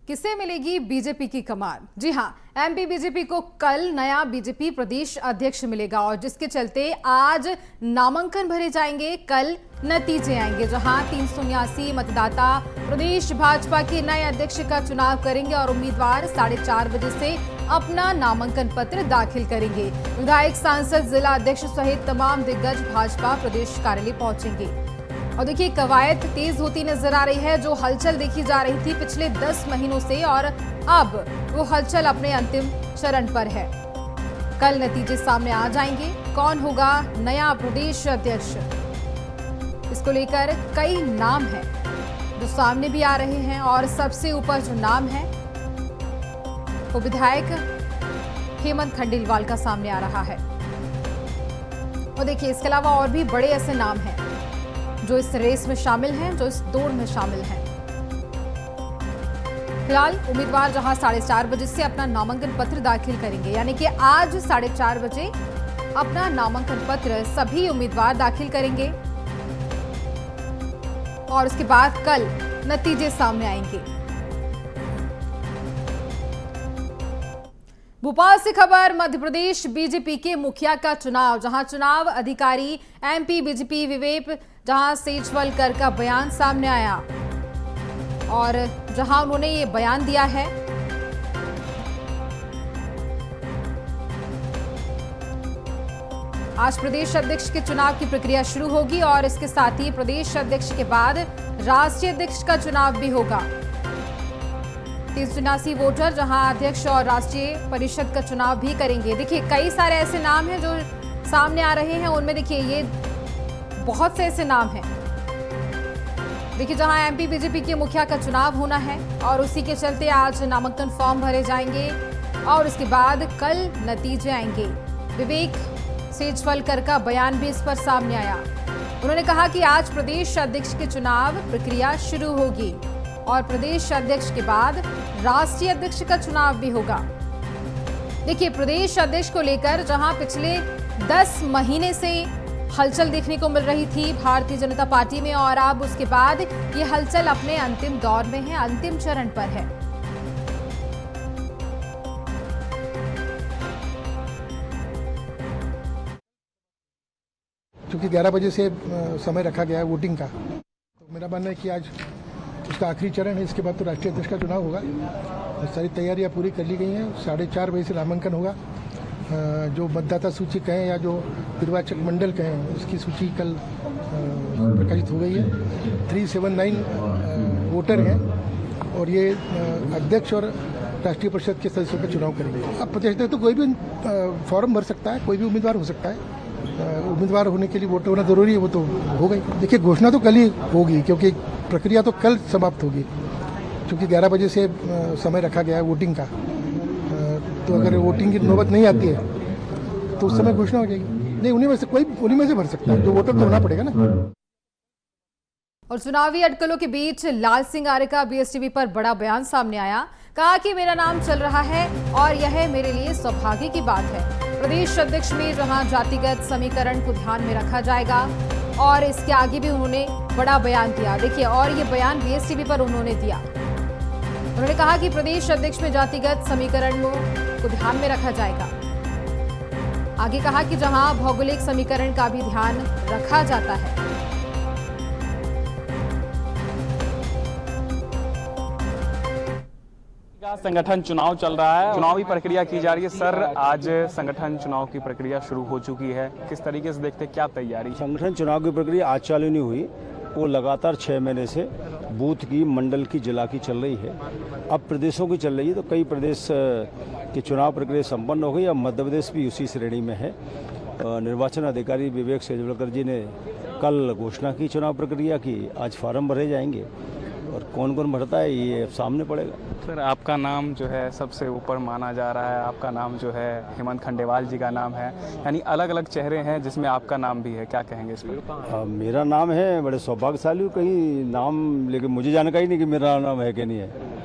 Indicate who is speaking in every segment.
Speaker 1: किसे मिलेगी बीजेपी की कमान? जी हां, एमपी बीजेपी को कल नया बीजेपी प्रदेश अध्यक्ष मिलेगा और जिसके चलते आज नामांकन भरे जाएंगे, कल नतीजे आएंगे जहां 379 मतदाता प्रदेश भाजपा के नए अध्यक्ष का चुनाव करेंगे और उम्मीदवार 4:30 बजे से अपना नामांकन पत्र दाखिल करेंगे। विधायक, सांसद, जिला अध्यक्ष सहित तमाम दिग्गज भाजपा प्रदेश कार्यालय पहुंचेंगे और देखिए कवायद तेज होती नजर आ रही है। जो हलचल देखी जा रही थी पिछले 10 महीनों से और अब वो हलचल अपने अंतिम चरण पर है। कल नतीजे सामने आ जाएंगे, कौन होगा नया प्रदेश अध्यक्ष, इसको लेकर कई नाम हैं जो सामने भी आ रहे हैं और सबसे ऊपर जो नाम है वो विधायक हेमंत खंडेलवाल का सामने आ रहा है। और देखिए इसके अलावा और भी बड़े ऐसे नाम हैं जो इस रेस में शामिल हैं, जो इस दौड़ में शामिल हैं। फिलहाल उम्मीदवार जहां 4:30 बजे से अपना नामांकन पत्र दाखिल करेंगे, यानी कि आज 4:30 बजे अपना नामांकन पत्र सभी उम्मीदवार दाखिल करेंगे और उसके बाद कल नतीजे सामने आएंगे। भोपाल से खबर, मध्य प्रदेश बीजेपी के मुखिया का चुनाव, जहां चुनाव अधिकारी एमपी बीजेपी विवेक जहां सेजवलकर का बयान सामने आया और जहां उन्होंने ये बयान दिया है आज प्रदेश अध्यक्ष के चुनाव की प्रक्रिया शुरू होगी और इसके साथ ही प्रदेश अध्यक्ष के बाद राष्ट्रीय अध्यक्ष का चुनाव भी होगा। 379 वोटर जहां अध्यक्ष और राष्ट्रीय परिषद का चुनाव भी करेंगे। देखिए कई सारे ऐसे नाम हैं जो सामने आ रहे हैं, उनमें देखिए ये बहुत से ऐसे नाम हैं। देखिए जहां एमपी बीजेपी के मुखिया का चुनाव होना है और उसी के चलते आज नामांकन फॉर्म भरे जाएंगे और इसके बाद कल नतीजे आएंगे। विवेक सेजवलकर का बयान भी इस पर सामने आया। उन्होंने कहा कि आज प्रदेश अध्यक्ष के चुनाव प्रक्रिया शुरू होगी और प्रदेश अध्यक्ष के बाद राष्ट्रीय अध्यक्ष का चुनाव भी होगा। देखिए प्रदेश अध्यक्ष को लेकर जहां पिछले 10 महीने से हलचल देखने को मिल रही थी भारतीय जनता पार्टी में और अब उसके बाद ये हलचल अपने अंतिम दौर में है, अंतिम चरण पर है।
Speaker 2: क्योंकि 11 बजे से समय रखा गया है वोटिंग का, तो मेरा मानना है कि आज उसका आखिरी चरण है। इसके बाद तो राष्ट्रीय अध्यक्ष का चुनाव होगा। सारी तैयारियां पूरी कर ली गई हैं। 4:30 बजे से नामांकन होगा। जो मतदाता सूची कहें या जो निर्वाचक मंडल कहें, उसकी सूची कल प्रकाशित हो गई है। 379 वोटर हैं और ये अध्यक्ष और राष्ट्रीय परिषद के सदस्यों का चुनाव करेंगे। अब प्रदेश तो कोई भी फॉर्म भर सकता है, कोई भी उम्मीदवार हो सकता है। उम्मीदवार होने के लिए वोटर होना जरूरी है, वो तो हो गई। देखिए घोषणा तो कल ही होगी क्योंकि प्रक्रिया तो कल समाप्त होगी, क्योंकि 11 बजे से समय रखा गया है वोटिंग का। तो अगर वोटिंग की नौबत नहीं आती है तो उस समय घोषणा हो जाएगी। नहीं, उन्हीं में से भर सकता है, जो वोटर तो होना पड़ेगा ना।
Speaker 1: और चुनावी अटकलों के बीच लाल सिंह आर्य का बीएसटीवी पर बड़ा बयान सामने आया। कहा कि मेरा नाम चल रहा है और यह मेरे लिए सौभाग्य की बात है। प्रदेश अध्यक्ष में जहां जातिगत समीकरण को ध्यान में रखा जाएगा और इसके आगे भी उन्होंने बड़ा बयान दिया। देखिए और ये बयान बीएसटीवी पर उन्होंने दिया। उन्होंने कहा कि प्रदेश अध्यक्ष में जातिगत समीकरणों को ध्यान में रखा जाएगा। आगे कहा कि जहां भौगोलिक समीकरण का भी ध्यान रखा जाता है।
Speaker 3: संगठन चुनाव चल रहा है, चुनावी प्रक्रिया की जा रही है। सर आज संगठन चुनाव की प्रक्रिया शुरू हो चुकी है, किस तरीके से देखते, क्या तैयारी?
Speaker 4: संगठन चुनाव की प्रक्रिया आज चालू नहीं हुई, वो लगातार 6 महीने से बूथ की, मंडल की, जिला की चल रही है। अब प्रदेशों की चल रही है, तो कई प्रदेश की चुनाव प्रक्रिया संपन्न हो गई। अब मध्य प्रदेश भी उसी श्रेणी में है। निर्वाचन अधिकारी विवेक सेजवलकर जी ने कल घोषणा की चुनाव प्रक्रिया की। आज फार्म भरे जाएंगे और कौन कौन भरता है ये सामने पड़ेगा।
Speaker 3: सर आपका नाम जो है सबसे ऊपर माना जा रहा है, आपका नाम जो है हेमंत खंडेलवाल जी का नाम है, यानी अलग अलग चेहरे हैं जिसमें आपका नाम भी है, क्या कहेंगे इस पर?
Speaker 4: मेरा नाम है, बड़े सौभाग्यशाली हूँ। कहीं नाम, लेकिन मुझे जानकारी नहीं कि मेरा नाम है कि नहीं है।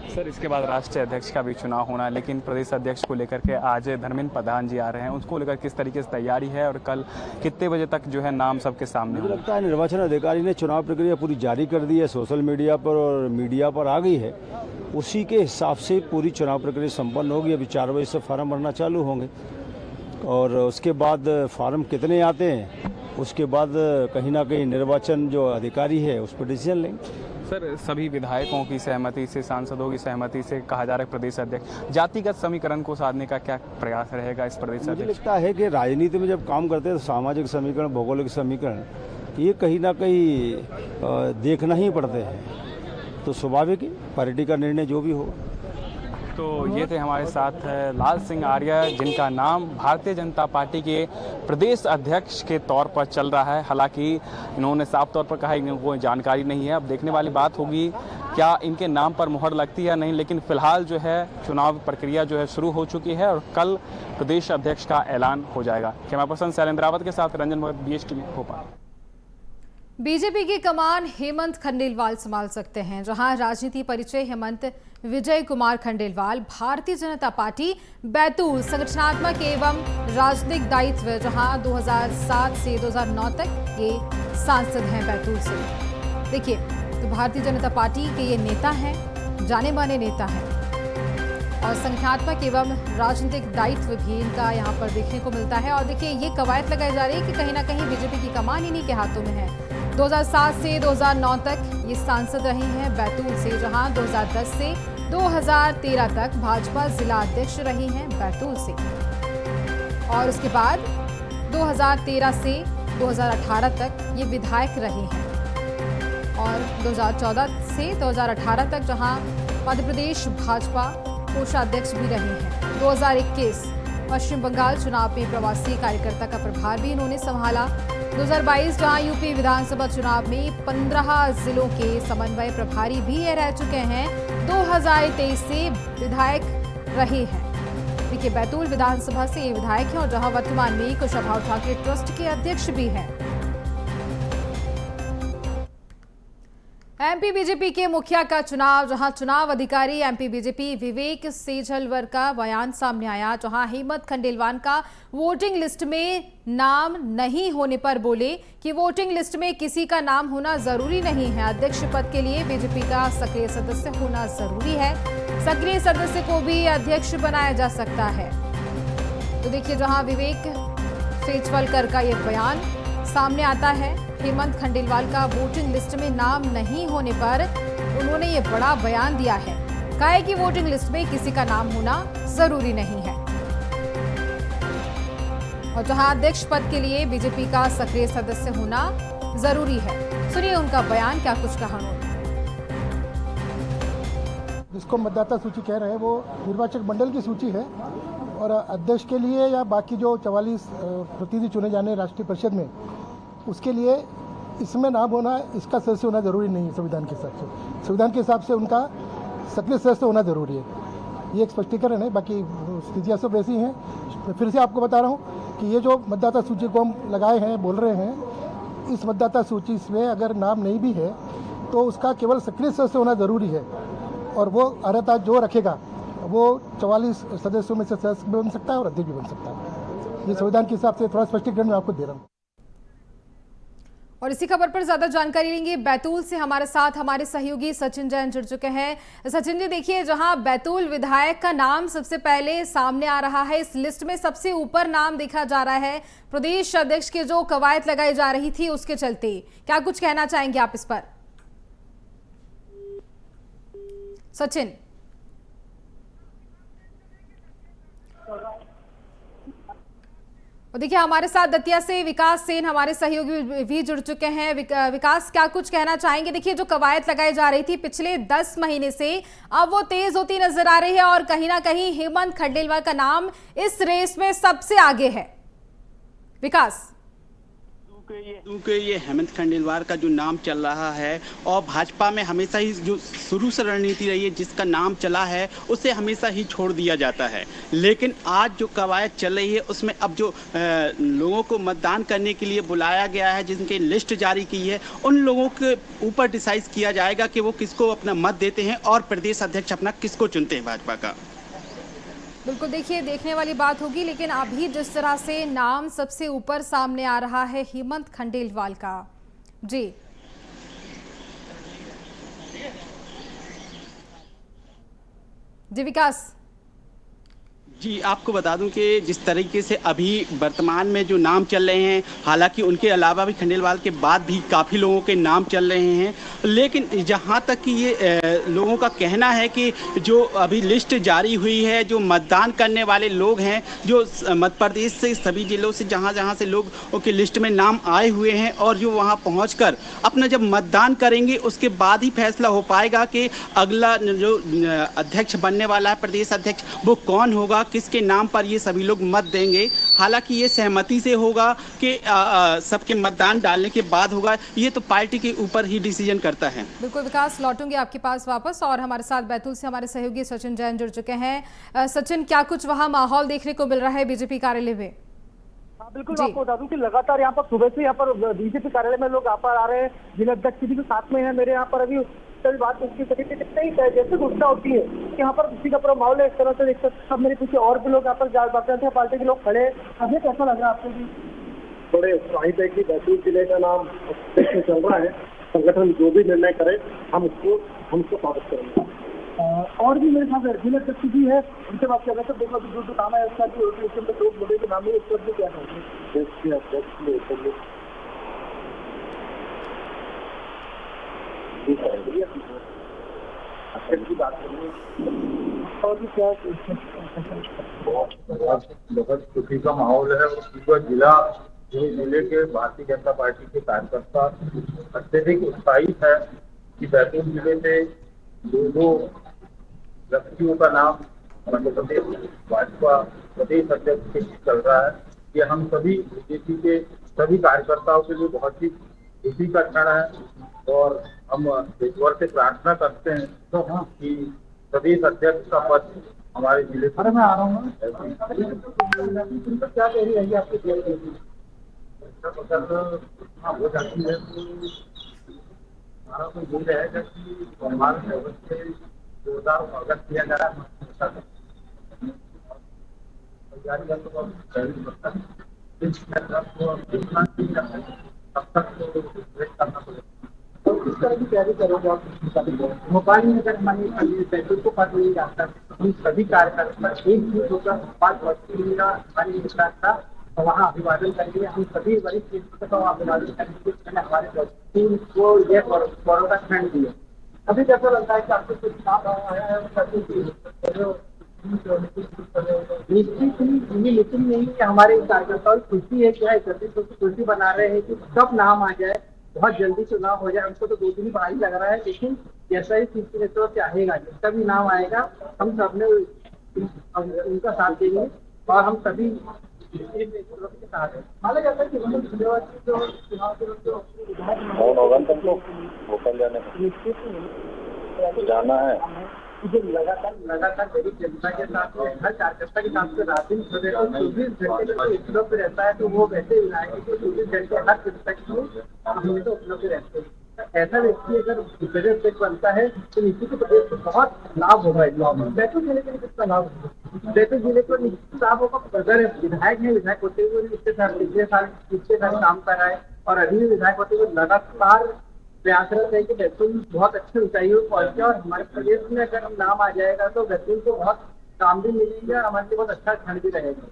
Speaker 3: सर इसके बाद राष्ट्रीय अध्यक्ष का भी चुनाव होना है, लेकिन प्रदेश अध्यक्ष को लेकर के आज धर्मेंद्र प्रधान जी आ रहे हैं, उसको लेकर किस तरीके से तैयारी है और कल कितने बजे तक जो है नाम सबके सामने?
Speaker 4: मुझे लगता है निर्वाचन अधिकारी ने चुनाव प्रक्रिया पूरी जारी कर दी है, सोशल मीडिया पर और मीडिया पर आ गई है उसी के हिसाब से पूरी चुनाव प्रक्रिया संपन्न होगी। अभी 4 बजे से फार्म भरना चालू होंगे और उसके बाद फार्म कितने आते हैं उसके बाद कहीं ना कहीं निर्वाचन जो अधिकारी है उस पर डिसीजन लेंगे।
Speaker 3: सर, सभी विधायकों की सहमति से, सांसदों की सहमति से कहा जा रहा है प्रदेश अध्यक्ष, जातिगत समीकरण को साधने का क्या प्रयास रहेगा इस प्रदेश
Speaker 4: मुझे
Speaker 3: अध्यक्ष?
Speaker 4: लगता है कि राजनीति में जब काम करते हैं तो सामाजिक समीकरण, भौगोलिक समीकरण ये कहीं ना कहीं देखना ही पड़ते हैं, तो स्वाभाविक ही पार्टी का निर्णय जो भी होगा।
Speaker 3: तो ये थे हमारे साथ लाल सिंह आर्य, जिनका नाम भारतीय जनता पार्टी के प्रदेश अध्यक्ष के तौर पर चल रहा है। हालांकि इन्होंने साफ तौर पर कहा इनको जानकारी नहीं है। अब देखने वाली बात होगी क्या इनके नाम पर मुहर लगती है या नहीं, लेकिन फिलहाल जो है चुनाव प्रक्रिया जो है शुरू हो चुकी है और कल प्रदेश अध्यक्ष का ऐलान हो जाएगा। कैमरा पर्सन शैलेंद्र रावत के साथ रंजन भगत, BHTV भोपाल।
Speaker 1: बीजेपी की कमान हेमंत खंडेलवाल संभाल सकते हैं। जहां राजनीति परिचय हेमंत विजय कुमार खंडेलवाल, भारतीय जनता पार्टी बैतूल, संगठनात्मक एवं राजनीतिक दायित्व, जहां 2007 से 2009 तक ये सांसद हैं बैतूल से। देखिए, तो भारतीय जनता पार्टी के ये नेता हैं, जाने माने नेता हैं और संगठनात्मक एवं राजनीतिक दायित्व भी इनका यहाँ पर देखने को मिलता है। और देखिए, ये कवायद लगाई जा रही है कि कहीं ना कहीं बीजेपी की कमान इन्हीं के हाथों में है। 2007 से 2009 तक ये सांसद रही हैं बैतूल से, जहां 2010 से 2013 तक भाजपा जिला अध्यक्ष रही हैं बैतूल से और उसके बाद 2013 से 2018 तक ये विधायक रही हैं और 2014 से 2018 तक जहां मध्य प्रदेश भाजपा कोषाध्यक्ष भी रही हैं। 2021 पश्चिम बंगाल चुनाव में प्रवासी कार्यकर्ता का प्रभार भी इन्होंने संभाला। 2022 जहां यूपी विधानसभा चुनाव में 15 जिलों के समन्वय प्रभारी भी ये रह चुके हैं। 2023 से विधायक रहे हैं। देखिए, बैतूल विधानसभा से ये विधायक हैं और जहां वर्तमान में कुशाभाऊ ठाकरे ट्रस्ट के अध्यक्ष भी हैं। एमपी बीजेपी के मुखिया का चुनाव, जहां चुनाव अधिकारी एमपी बीजेपी विवेक सेजलवर का बयान सामने आया, जहां हेमंत खंडेलवाल का वोटिंग लिस्ट में नाम नहीं होने पर बोले कि वोटिंग लिस्ट में किसी का नाम होना जरूरी नहीं है। अध्यक्ष पद के लिए बीजेपी का सक्रिय सदस्य होना जरूरी है। सक्रिय सदस्य को भी अध्यक्ष बनाया जा सकता है। तो देखिए, जहां विवेक सेजलवर का यह बयान सामने आता है, हेमंत खंडेलवाल का वोटिंग लिस्ट में नाम नहीं होने पर उन्होंने ये बड़ा बयान दिया है। कहा है कि वोटिंग लिस्ट में किसी का नाम होना जरूरी नहीं है और जहां अध्यक्ष पद के लिए बीजेपी का सक्रिय सदस्य होना जरूरी है। सुनिए उनका बयान, क्या कुछ कहा उन्होंने।
Speaker 2: जिसको मतदाता सूची कह रहे हैं वो निर्वाचक मंडल की सूची है और अध्यक्ष के लिए या बाकी जो 44 प्रतिनिधि चुने जाने राष्ट्रीय परिषद में, उसके लिए इसमें नाम होना, इसका सदस्य होना जरूरी नहीं है। संविधान के हिसाब से, संविधान के हिसाब से उनका सक्रिय सदस्य होना जरूरी है। ये एक स्पष्टीकरण है, बाकी स्थितियाँ सब वैसी हैं। तो फिर से आपको बता रहा हूँ कि ये जो मतदाता सूची को हम लगाए हैं, बोल रहे हैं, इस मतदाता सूची में अगर नाम नहीं भी है तो उसका केवल सक्रिय सदस्य होना जरूरी है और वो अर्हता जो रखेगा वो 44 सदस्यों में से सदस्य भी बन सकता है और अध्यक्ष भी बन सकता है। ये संविधान के हिसाब से थोड़ा स्पष्टीकरण मैं आपको दे रहा हूँ।
Speaker 1: और इसी खबर पर ज्यादा जानकारी लेंगे। बैतूल से हमारे साथ हमारे सहयोगी सचिन जैन जुड़ चुके हैं। सचिन जी, देखिए, जहां बैतूल विधायक का नाम सबसे पहले सामने आ रहा है, इस लिस्ट में सबसे ऊपर नाम देखा जा रहा है, प्रदेश अध्यक्ष की जो कवायद लगाई जा रही थी उसके चलते, क्या कुछ कहना चाहेंगे आप इस पर? सचिन। और देखिए, हमारे साथ दतिया से विकास सेन हमारे सहयोगी भी जुड़ चुके हैं। विकास, क्या कुछ कहना चाहेंगे? देखिए, जो कवायद लगाई जा रही थी पिछले 10 महीने से, अब वो तेज होती नजर आ रही है और कहीं ना कहीं हेमंत खंडेलवाल का नाम इस रेस में सबसे आगे है। विकास,
Speaker 5: क्योंकि ये हेमंत खंडेलवाल का जो नाम चल रहा है और भाजपा में हमेशा ही जो शुरू से रणनीति रही है, जिसका नाम चला है उसे हमेशा ही छोड़ दिया जाता है। लेकिन आज जो कवायद चल रही है उसमें अब जो लोगों को मतदान करने के लिए बुलाया गया है, जिनकी लिस्ट जारी की है, उन लोगों के ऊपर डिसाइड किया जाएगा कि वो किसको अपना मत देते हैं और प्रदेश अध्यक्ष अपना किसको चुनते हैं भाजपा का।
Speaker 1: बिल्कुल, देखिए, देखने वाली बात होगी। लेकिन अभी जिस तरह से नाम सबसे ऊपर सामने आ रहा है हेमंत खंडेलवाल का, जी जी विकास।
Speaker 5: जी, आपको बता दूं कि जिस तरीके से अभी वर्तमान में जो नाम चल रहे हैं, हालांकि उनके अलावा भी खंडेलवाल के बाद भी काफ़ी लोगों के नाम चल रहे हैं, लेकिन जहां तक कि ये लोगों का कहना है कि जो अभी लिस्ट जारी हुई है, जो मतदान करने वाले लोग हैं, जो मध्य प्रदेश से सभी जिलों से जहां से लोगों की लिस्ट में नाम आए हुए हैं, और जो वहां पहुंचकर अपना जब मतदान करेंगे उसके बाद ही फैसला हो पाएगा कि अगला जो अध्यक्ष बनने वाला है, प्रदेश अध्यक्ष, वो कौन होगा, किसके नाम पर ये सभी लोग मत देंगे। हालांकि ये सहमति से होगा कि सबके मतदान डालने के बाद होगा, ये तो पार्टी के ऊपर ही डिसीजन करता है।
Speaker 1: बिल्कुल विकास, लौटूंगी आपके पास वापस, और हमारे साथ बैतूल से हमारे सहयोगी सचिन जैन जुड़ चुके हैं। सचिन, क्या कुछ वहां माहौल देखने को मिल रहा है बीजेपी कार्यालय में?
Speaker 6: हाँ बिल्कुल, आपको बता दूं कि लगातार यहाँ पर सुबह से यहाँ पर बीजेपी कार्यालय में लोग यहाँ पर आ रहे हैं। जिला अध्यक्ष भी साथ में है मेरे यहाँ पर। अभी सभी बात उसकी तरीके से जैसे घोषणा होती है कि यहाँ पर किसी का पूरा माहौल है, इस तरह से देख सकते। सब मेरे पीछे और भी लोग यहाँ पर बात हैं, पार्टी के लोग खड़े हैं। अभी कैसा लग रहा है आपको? भी
Speaker 7: बड़े उत्साहित है कि बैतूल जिले का नाम चल रहा है। संगठन जो भी निर्णय करे हम उसको स्वागत करेंगे।
Speaker 6: और भी मेरे साथ जिला अध्यक्ष भी है, उनसे बात कर रहे थे। देखो जो काम है उसका लोग बड़े के नाम है, उस पर भी क्या करेंगे?
Speaker 7: देश के अध्यक्ष की बात करेंगे।
Speaker 6: और भी क्या
Speaker 7: बहुत खुशी का माहौल है, और पूरा जिले के भारतीय जनता पार्टी के कार्यकर्ता अत्यधिक उत्साहित है कि बैतूल जिले से दो व्यक्तियों का नाम मध्य प्रदेश भाजपा प्रदेश अध्यक्ष के चल रहा है। ये हम सभी बीजेपी के सभी कार्यकर्ताओं के लिए बहुत ही खुशी का क्षण है, और हम ईश्वर से प्रार्थना करते हैं कि प्रदेश अध्यक्ष का पद हमारे जिले
Speaker 6: अरे मैं आ रहा हूँ। क्या कह रही है आपकी
Speaker 7: हो जाती है? हमारा तो ये रहेगा कि हमारे लेवल से जोरदार स्वागत किया जा रहा है। तैयारी तो अब तक करना पड़ेगा।
Speaker 6: तो किस तरह की तैयारी करोगे आप? भोपाल में अगर हमारी बैतूल को पद नहीं जाता, हम सभी कार्यकर्ता एक जुट होकर भोपाल हमारी विश्वास था, और वहाँ अभिवादन करेंगे। हम सभी वरिष्ठ नेतृत्व का अभिवादन करेंगे। हमारे टीम को यह गौरव का क्षण दिया। अभी कैसा लगता है कि आपको कुछ काम आया है? निश्चित ही, लेकिन यही हमारे कार्यकर्ताओं की खुशी है, क्या खुशी बना रहे हैं कि कब नाम आ जाए, बहुत जल्दी चुनाव हो जाए। हमको तो 2 दिन ही बाहर लग रहा है, लेकिन जैसा ही सीपी नेतृत्व चाहेगा, जिसका भी नाम आएगा हम सबने उनका साथ देंगे, और हम सभी के साथ हैं। माना जाता है कि
Speaker 7: जाना है
Speaker 6: मुझे लगातार गरीब जनता के साथ में, हर कार्यकर्ता के साथ में रात दिन 24 घंटे में उपलब्ध रहता है। तो वो वैसे विधायक है कि 24 घंटे हर जनता के लिए हमेशा उपलब्ध रहते हैं। ऐसा व्यक्ति अगर प्रदेश अध्यक्ष बनता है तो निश्चित प्रदेश को बहुत लाभ होगा। बैतूल जिले के लिए कितना लाभ होगा? बैतूल जिले को निश्चित लाभ होगा। अगर विधायक है, विधायक होते हुए पिछले साल काम कर रहा है, और अभी भी विधायक होते हुए लगातार प्रयासरत है कि बैतूल बहुत अच्छी ऊंचाइयों पर पहुंचे, और हमारे प्रदेश में अगर हम नाम आ जाएगा तो बैतूल को बहुत काम भी मिलेंगे, और हमारे लिए बहुत अच्छा क्षण भी रहेगा।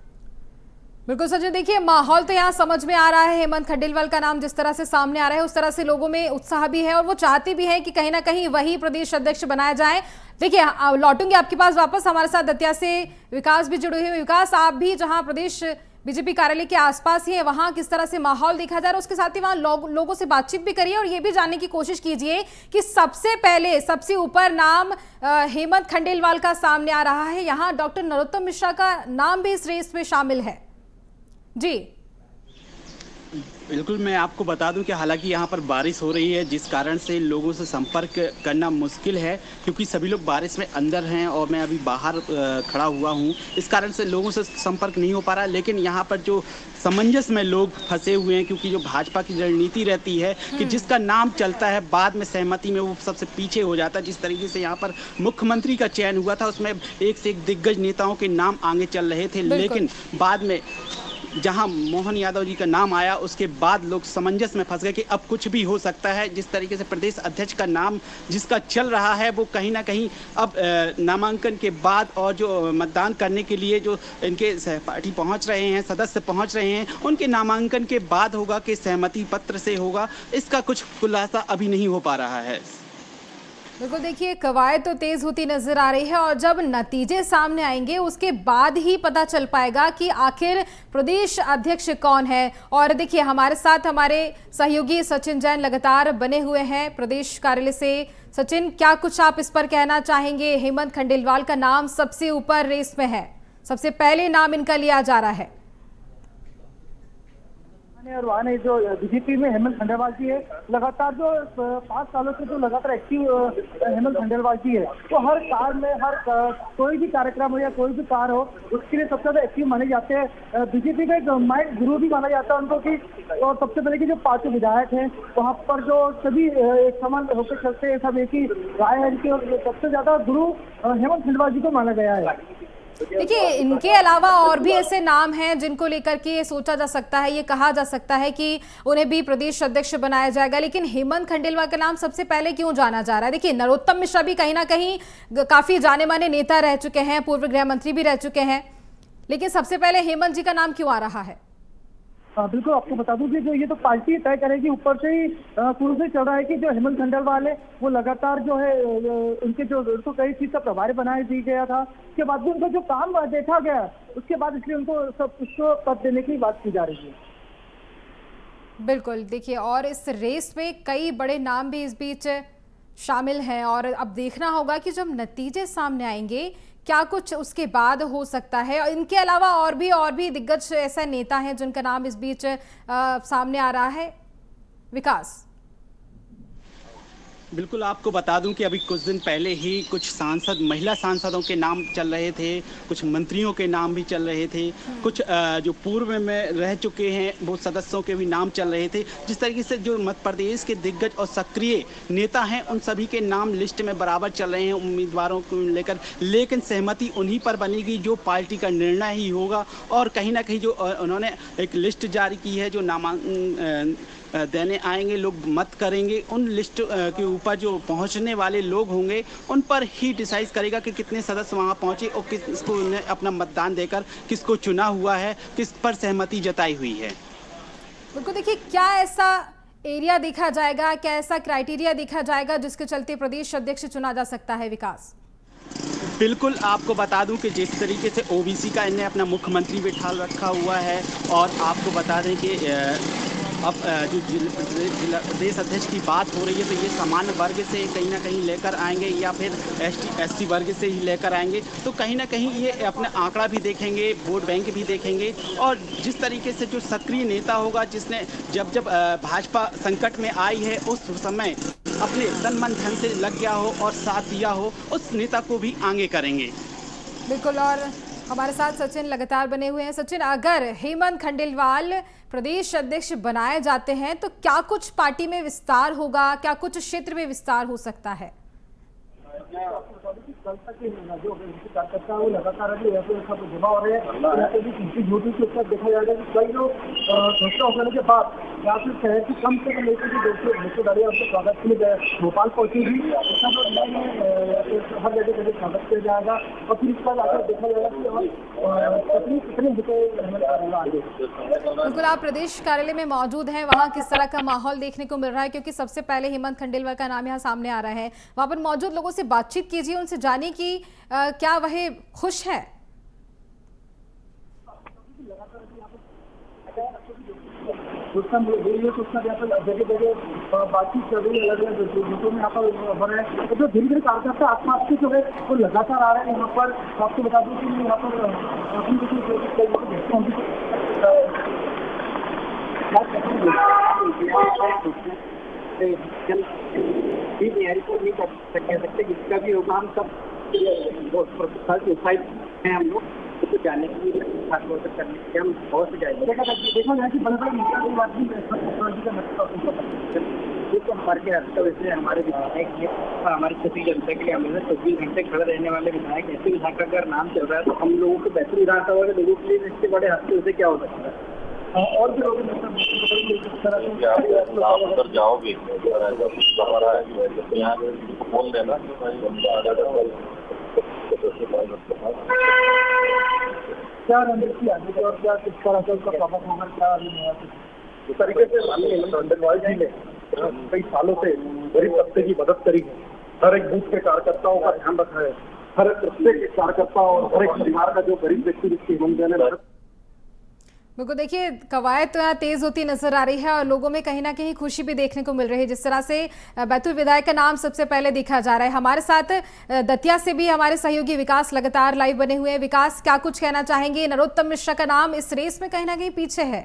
Speaker 1: बिल्कुल सचिन, देखिए माहौल तो यहाँ समझ में आ रहा है। हेमंत खंडेलवाल का नाम जिस तरह से सामने आ रहा है, उस तरह से लोगों में उत्साह भी है, और वो चाहते भी हैं कि कहीं ना कहीं वही प्रदेश अध्यक्ष बनाया जाए। देखिए लौटूंगे आपके पास वापस। हमारे साथ दतिया से विकास भी जुड़े हुए। विकास, आप भी जहां प्रदेश बीजेपी कार्यालय के आसपास ही है, वहां किस तरह से माहौल देखा जा रहा है, उसके साथ ही वहां लोगों से बातचीत भी करिए, और ये भी जानने की कोशिश कीजिए कि सबसे पहले सबसे ऊपर नाम हेमंत खंडेलवाल का सामने आ रहा है। यहाँ डॉक्टर नरोत्तम मिश्रा का नाम भी इस रेस में शामिल है। जी
Speaker 5: बिल्कुल, मैं आपको बता दूं कि हालांकि यहाँ पर बारिश हो रही है, जिस कारण से लोगों से संपर्क करना मुश्किल है, क्योंकि सभी लोग बारिश में अंदर हैं और मैं अभी बाहर खड़ा हुआ हूँ। इस कारण से लोगों से संपर्क नहीं हो पा रहा। लेकिन यहाँ पर जो समंजस में लोग फंसे हुए हैं, क्योंकि जो भाजपा की रणनीति रहती है कि जिसका नाम चलता है बाद में सहमति में वो सबसे पीछे हो जाता है। जिस तरीके से यहाँ पर मुख्यमंत्री का चयन हुआ था, उसमें एक से एक दिग्गज नेताओं के नाम आगे चल रहे थे, लेकिन बाद में जहां मोहन यादव जी का नाम आया उसके बाद लोग समंजस में फंस गए कि अब कुछ भी हो सकता है। जिस तरीके से प्रदेश अध्यक्ष का नाम जिसका चल रहा है वो कहीं ना कहीं अब नामांकन के बाद और जो मतदान करने के लिए जो इनके सहपाठी पहुंच रहे हैं, सदस्य पहुंच रहे हैं, उनके नामांकन के बाद होगा कि सहमति पत्र से होगा, इसका कुछ खुलासा अभी नहीं हो पा रहा है।
Speaker 1: बिल्कुल, देखिए कवायद तो तेज होती नजर आ रही है और जब नतीजे सामने आएंगे उसके बाद ही पता चल पाएगा कि आखिर प्रदेश अध्यक्ष कौन है। और देखिए हमारे साथ हमारे सहयोगी सचिन जैन लगातार बने हुए हैं प्रदेश कार्यालय से। सचिन, क्या कुछ आप इस पर कहना चाहेंगे? हेमंत खंडेलवाल का नाम सबसे ऊपर रेस में है, सबसे पहले नाम इनका लिया जा रहा है
Speaker 6: और वहाँ ने जो बीजेपी में हेमंत खंडेलवाल जी है, लगातार जो 5 सालों से जो लगातार एक्टिव हेमंत खंडेलवाल जी है, तो हर कार में हर कोई भी कार्यक्रम हो या कोई भी कार हो उसके लिए सबसे ज्यादा एक्टिव माने जाते हैं। बीजेपी का एक माइंड गुरु भी माना जाता है उनको कि, और सबसे पहले की जो 5 विधायक हैं वहाँ पर जो सभी एक समान होकर चलते हैं, सब एक ही राय है इनकी, और सबसे ज्यादा गुरु हेमंत खंडेलवाल जी को माना गया है।
Speaker 1: देखिए इनके अलावा और भी ऐसे नाम हैं जिनको लेकर के ये सोचा जा सकता है, ये कहा जा सकता है कि उन्हें भी प्रदेश अध्यक्ष बनाया जाएगा, लेकिन हेमंत खंडेलवाल का नाम सबसे पहले क्यों जाना जा रहा है? देखिए नरोत्तम मिश्रा भी कहीं ना कहीं काफी जाने माने नेता रह चुके हैं, पूर्व गृह मंत्री भी रह चुके हैं, लेकिन सबसे पहले हेमंत जी का नाम क्यों आ रहा है?
Speaker 6: बिल्कुल, आपको बता दूं कि जो ये तो पार्टी तय करेगी, ऊपर से ही शुरू से चल रहा है कि जो हेमंत खंडेलवाल है वो लगातार जो है उनके जो तो कई चीज का प्रभारी बनाया दी गया था, उसके बाद भी उनका जो काम देखा गया उसके बाद इसलिए उनको सब उसको पद देने की बात की जा रही है।
Speaker 1: बिल्कुल, देखिए और इस रेस में कई बड़े नाम भी इस बीच शामिल हैं और अब देखना होगा कि जब नतीजे सामने आएंगे क्या कुछ उसके बाद हो सकता है। इनके अलावा और भी दिग्गज ऐसे नेता हैं जिनका नाम इस बीच सामने आ रहा है। विकास,
Speaker 5: बिल्कुल, आपको बता दूं कि अभी कुछ दिन पहले ही कुछ सांसद, महिला सांसदों के नाम चल रहे थे, कुछ मंत्रियों के नाम भी चल रहे थे, कुछ जो पूर्व में रह चुके हैं वो सदस्यों के भी नाम चल रहे थे। जिस तरीके से जो मध्य प्रदेश के दिग्गज और सक्रिय नेता हैं उन सभी के नाम लिस्ट में बराबर चल रहे हैं उम्मीदवारों को लेकर, लेकिन सहमति उन्हीं पर बनेगी जो पार्टी का निर्णय ही होगा। और कहीं ना कहीं जो उन्होंने एक लिस्ट जारी की है, जो नामांकन देने आएंगे लोग मत करेंगे, उन लिस्ट के ऊपर जो पहुंचने वाले लोग होंगे उन पर ही डिसाइड करेगा कि कितने सदस्य वहां पहुंचे और किसको उन्हें अपना मतदान देकर किसको चुना हुआ है, किस पर सहमति जताई हुई है।
Speaker 1: बिल्कुल, देखिए क्या ऐसा एरिया देखा जाएगा, क्या ऐसा क्राइटेरिया देखा जाएगा जिसके चलते प्रदेश अध्यक्ष चुना जा सकता है? विकास,
Speaker 5: बिल्कुल, आपको बता दूं कि जिस तरीके से ओबीसी का इन्हें अपना मुख्यमंत्री बिठा रखा हुआ है, और आपको बता दें कि अब जो प्रदेश अध्यक्ष की बात हो रही है तो ये सामान्य वर्ग से कहीं ना कहीं लेकर आएंगे या फिर एसटी वर्ग से ही लेकर आएंगे, तो कहीं ना कहीं ये अपना आंकड़ा भी देखेंगे, वोट बैंक भी देखेंगे। और जिस तरीके से जो सक्रिय नेता होगा, जिसने जब भाजपा संकट में आई है उस समय अपने तन मन धन से लग गया हो और साथ दिया हो, उस नेता को भी आगे करेंगे।
Speaker 1: बिल्कुल, और हमारे साथ सचिन लगातार बने हुए हैं। सचिन, अगर हेमंत खंडेलवाल प्रदेश अध्यक्ष बनाए जाते हैं तो क्या कुछ पार्टी में विस्तार होगा, क्या कुछ क्षेत्र में विस्तार हो सकता है?
Speaker 6: कल तक जो कार्यकर्ता वो लगातार अभी सब जमा हो रहे हैं, देखा जाएगा कि कई लोग घोषणा होने के बाद या फिर शहर की कम से कम लेकर जो गाड़ियाँ उनके स्वागत के लिए भोपाल पहुंचेगी, हर जगह जगह स्वागत किया जाएगा और फिर इसके बाद आकर देखा जाएगा कि कितने
Speaker 1: बिल्कुल, आप प्रदेश कार्यालय में मौजूद हैं, वहाँ किस तरह का माहौल देखने को मिल रहा है? क्योंकि सबसे पहले हेमंत खंडेलवाल का नाम यहाँ सामने आ रहा है, वहाँ पर मौजूद लोगों से बातचीत कीजिए, उनसे जानिए कि क्या वह खुश है।
Speaker 6: जगह जगह बातचीत चल रही है, अलग अलग ग्रुपों में यहाँ पर हो रहे हैं, जो धीरे धीरे कार्यकर्ता आसपास के जो है वो लगातार आ रहे हैं यहाँ पर। आपको बता दूं कि यहाँ पर तैयारी को नहीं कर सकते, जिसका भी होगा हम सब हैं हम लोग तो जाने के लिए खास तौर पर करने के लिए हम बहुत से जाएंगे। देखा जाए कि बड़े बड़े नेता जिस हमारे के हफ्ते से हमारे विधायक हैं और हमारी छत्तीस जनता के लिए हमेशा 24 घंटे खड़े रहने वाले विधायक, ऐसे विधायक का अगर नाम चल रहा है तो हम लोगों को बेहतर विधानसभा के लोगों के लिए इसके बड़े हफ्ते से क्या हो सकता है। और भी लोग
Speaker 7: अंदर जाओगे यहाँ बोल देना
Speaker 6: क्या रणनीति आगे और क्या किस तरह से उसका प्रभाव होगा, क्या
Speaker 7: इस तरीके से हेमंत खंडेलवाल जी ने कई सालों से गरीब तबके की मदद करी है। हर एक बूथ के कार्यकर्ताओं का ध्यान रखा है, हर प्रत्येक कार्यकर्ता और हर एक परिवार का जो गरीब व्यक्ति जिसकी हेमंत ने मदद।
Speaker 1: बिल्कुल, देखिए कवायद तो यहाँ तेज होती नजर आ रही है और लोगों में कहीं ना कहीं खुशी भी देखने को मिल रही है। जिस तरह से बैतूल विधायक का नाम सबसे पहले देखा जा रहा है। हमारे साथ दतिया से भी हमारे सहयोगी विकास लगातार लाइव बने हुए हैं। विकास, क्या कुछ कहना चाहेंगे? नरोत्तम मिश्रा का नाम इस रेस में कहीं ना कहीं पीछे है।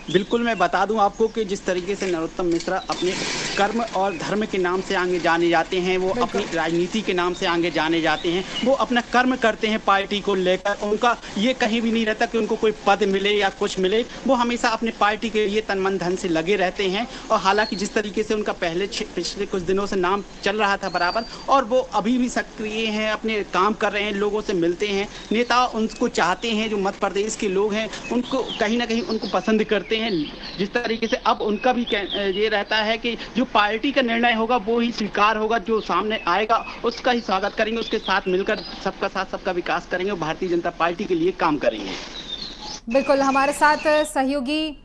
Speaker 5: बिल्कुल, मैं बता दूं आपको कि जिस तरीके से नरोत्तम मिश्रा अपने कर्म और धर्म के नाम से आगे जाने जाते हैं, वो अपनी राजनीति के नाम से आगे जाने जाते हैं, वो अपना कर्म करते हैं पार्टी को लेकर। उनका ये कहीं भी नहीं रहता कि उनको कोई पद मिले या कुछ मिले, वो हमेशा अपने पार्टी के लिए तन मन धन से लगे रहते हैं। और हालांकि जिस तरीके से उनका पिछले कुछ दिनों से नाम चल रहा था बराबर, और वो अभी भी सक्रिय हैं, अपने काम कर रहे हैं, लोगों से मिलते हैं। नेता उनको चाहते हैं, जो मध्य प्रदेश के लोग हैं उनको कहीं ना कहीं उनको पसंद करते हैं। जिस तरीके से अब उनका भी ये रहता है कि जो पार्टी का निर्णय होगा वो ही स्वीकार होगा, जो सामने आएगा उसका ही स्वागत करेंगे, उसके साथ मिलकर सबका साथ सबका विकास करेंगे और भारतीय जनता पार्टी के लिए काम करेंगे।
Speaker 1: बिल्कुल, हमारे साथ सहयोगी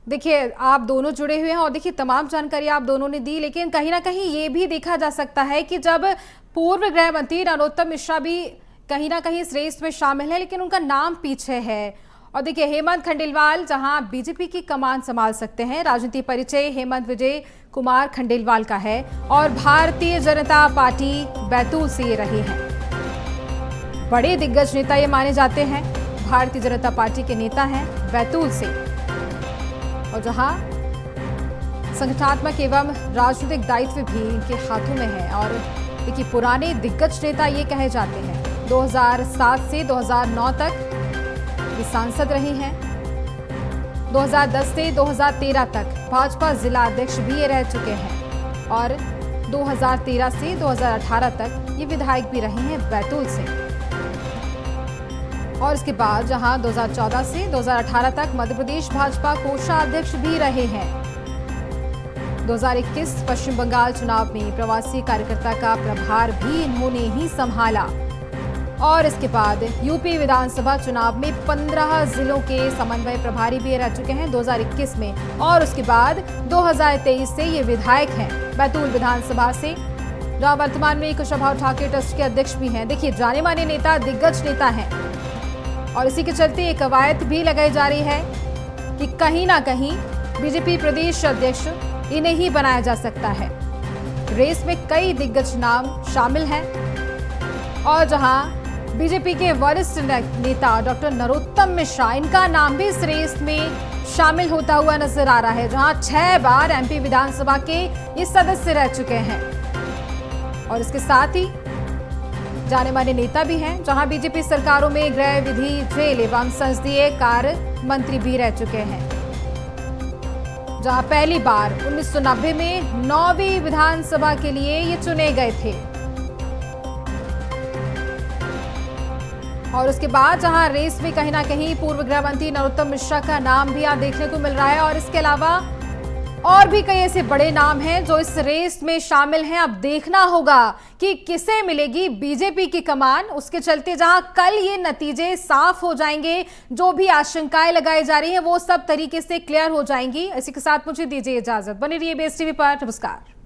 Speaker 1: देखिए आप दोनों जुड़े हुए हैं और देखिए तमाम जानकारी आप दोनों ने दी, लेकिन कहीं ना कहीं ये भी देखा जा सकता है कि जब पूर्व गृह मंत्री नरोत्तम मिश्रा भी कहीं ना कहीं इस रेस में शामिल है, लेकिन उनका नाम पीछे है। और देखिए हेमंत खंडेलवाल जहां बीजेपी की कमान संभाल सकते हैं, राजनीतिक परिचय हेमंत विजय कुमार खंडेलवाल का है और भारतीय जनता पार्टी बैतूल से ये रहे हैं। बड़े दिग्गज नेता ये माने जाते हैं, भारतीय जनता पार्टी के नेता हैं बैतूल से, और जहां संगठनात्मक एवं राजनीतिक दायित्व भी इनके हाथों में है। और देखिए पुराने दिग्गज नेता ये कहे जाते हैं। 2007 से 2009 तक ये सांसद रही हैं। 2010 से 2013 तक भाजपा जिला अध्यक्ष भी ये रह चुके हैं और 2013 से 2018 तक ये विधायक भी रहे हैं बैतूल से। और इसके बाद जहां 2014 से 2018 तक मध्य प्रदेश भाजपा कोषाध्यक्ष भी रहे हैं। 2021 पश्चिम बंगाल चुनाव में प्रवासी कार्यकर्ता का प्रभार भी इन्होंने ही संभाला और इसके बाद यूपी विधानसभा चुनाव में 15 जिलों के समन्वय प्रभारी भी रह चुके हैं 2021 में। और उसके बाद 2023 से ये विधायक हैं बैतूल विधानसभा से, जहां वर्तमान में कुशाभाऊ ठाकरे ट्रस्ट के अध्यक्ष भी हैं। देखिए जाने माने नेता, दिग्गज नेता हैं और इसी के चलते एक कवायद भी लगाई जा रही है कि कहीं ना कहीं बीजेपी प्रदेश अध्यक्ष इन्हें ही बनाया जा सकता है। रेस में कई दिग्गज नाम शामिल हैं और जहां बीजेपी के वरिष्ठ नेता डॉक्टर नरोत्तम मिश्रा, इनका नाम भी इस रेस में शामिल होता हुआ नजर आ रहा है, जहां 6 बार एमपी विधानसभा के ये सदस्य रह चुके हैं। और इसके साथ ही जाने माने नेता भी हैं, जहां बीजेपी सरकारों में गृह, विधि, जेल एवं संसदीय कार्य मंत्री भी रह चुके हैं। जहां पहली बार 1990 में 9वीं विधानसभा के लिए ये चुने गए थे। और उसके बाद जहां रेस में कहीं ना कहीं पूर्व गृह मंत्री नरोत्तम मिश्रा का नाम भी यहाँ देखने को मिल रहा है और इसके अलावा और भी कई ऐसे बड़े नाम हैं जो इस रेस में शामिल हैं। अब देखना होगा कि किसे मिलेगी बीजेपी की कमान। उसके चलते जहां कल ये नतीजे साफ हो जाएंगे, जो भी आशंकाएं लगाई जा रही हैं वो सब तरीके से क्लियर हो जाएंगी। इसी के साथ मुझे दीजिए इजाजत, बने रहिए बेस टीवी पर। नमस्कार।